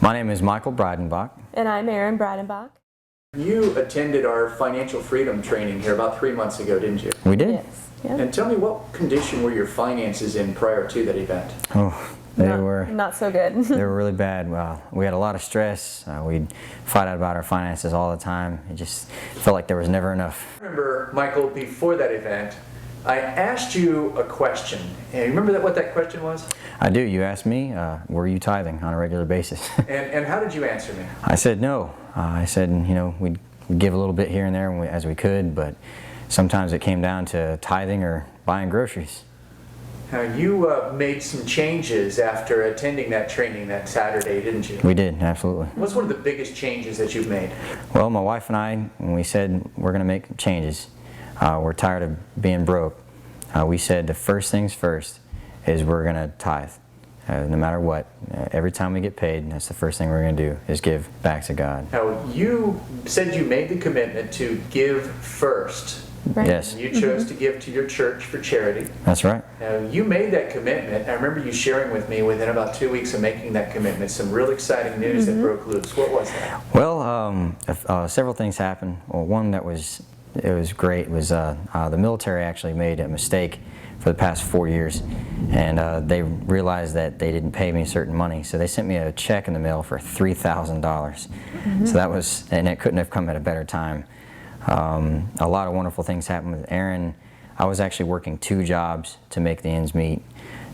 My name is Michael Breidenbach. And I'm Erin Breidenbach. You attended our financial freedom training here about 3 months ago, didn't you? We did? Yes. Yeah. And tell me, what condition were your finances in prior to that event? Oh, they were not so good. they were really bad. We had a lot of stress. We'd fight out about our finances all the time. It just felt like there was never enough. I remember, Michael, before that event, I asked you a question. And you remember what that question was? I do. You asked me, were you tithing on a regular basis? And how did you answer me? I said no. I said, you know, we'd give a little bit here and there as we could, but sometimes it came down to tithing or buying groceries. Now, you made some changes after attending that training that Saturday, didn't you? We did, absolutely. What's one of the biggest changes that you've made? Well, my wife and I, when we said we're going to make changes, we're tired of being broke. We said the first things first is we're going to tithe. No matter what, every time we get paid, that's the first thing we're going to do is give back to God. Now, you said you made the commitment to give first. Right. Yes. You chose to give to your church for charity. That's right. Now, you made that commitment. I remember you sharing with me within about 2 weeks of making that commitment some real exciting news that broke loose. What was that? Well, several things happened. Well, one that was great was the military actually made a mistake for the past 4 years, and they realized that they didn't pay me certain money, so they sent me a check in the mail for $3,000. So that was, and it couldn't have come at a better time. A lot of wonderful things happened with Erin. I was actually working 2 jobs to make the ends meet,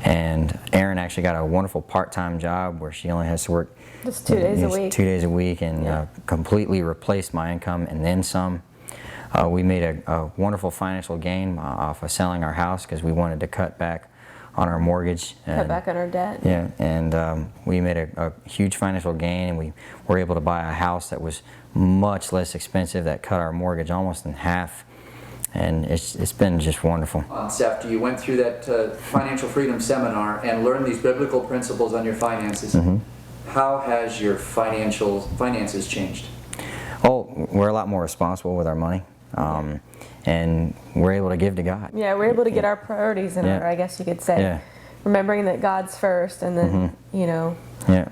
and Erin actually got a wonderful part-time job where she only has to work Just 2 days a week. 2 days a week, and completely replaced my income and then some. We made a wonderful financial gain off of selling our house because we wanted to cut back on our mortgage. Cut back on our debt. Yeah, and we made a huge financial gain, and we were able to buy a house that was much less expensive, that cut our mortgage almost in half, and it's been just wonderful. Months after you went through that financial freedom seminar and learned these biblical principles on your finances, how has your finances changed? Oh, we're a lot more responsible with our money, and we're able to give to God. Yeah, we're able to get our priorities in order, I guess you could say. Yeah. Remembering that God's first, and then, you know, Yeah.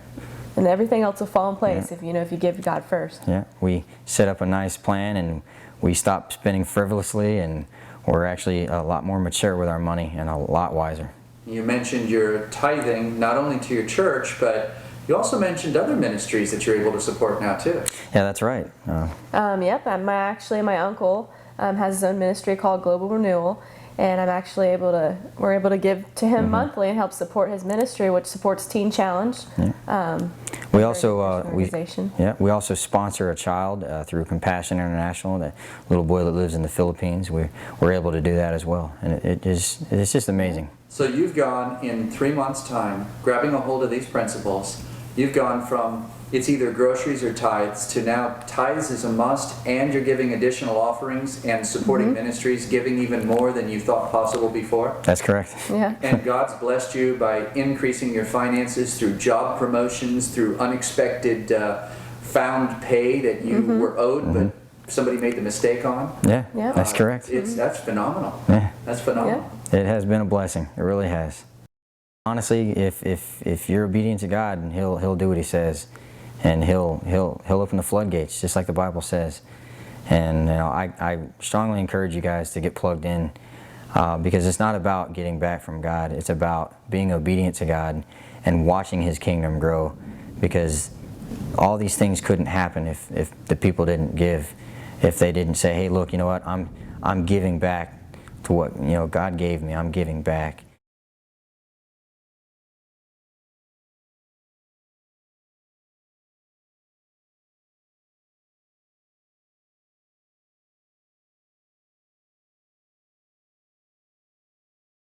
and everything else will fall in place if you give God first. Yeah, we set up a nice plan, and we stopped spending frivolously, and we're actually a lot more mature with our money and a lot wiser. You mentioned your tithing not only to your church, but you also mentioned other ministries that you're able to support now too. Yeah, that's right. Yep, my uncle has his own ministry called Global Renewal, and we're able to give to him monthly and help support his ministry, which supports Teen Challenge. We also organization. we also sponsor a child through Compassion International, the little boy that lives in the Philippines. We're able to do that as well, and it's just amazing. So you've gone in 3 months' time, grabbing a hold of these principles. You've gone from it's either groceries or tithes to now tithes is a must, and you're giving additional offerings and supporting ministries, giving even more than you thought possible before. That's correct. Yeah. And God's blessed you by increasing your finances through job promotions, through unexpected found pay that you were owed, but somebody made the mistake on. Yeah, Yeah. that's correct. That's phenomenal. Yeah. That's phenomenal. It has been a blessing. It really has. Honestly, if you're obedient to God, and He'll do what He says, and He'll open the floodgates, just like the Bible says. And you know, I strongly encourage you guys to get plugged in, because it's not about getting back from God. It's about being obedient to God and watching His kingdom grow. Because all these things couldn't happen if the people didn't give, if they didn't say, hey, look, you know what, I'm giving back to what God gave me. I'm giving back.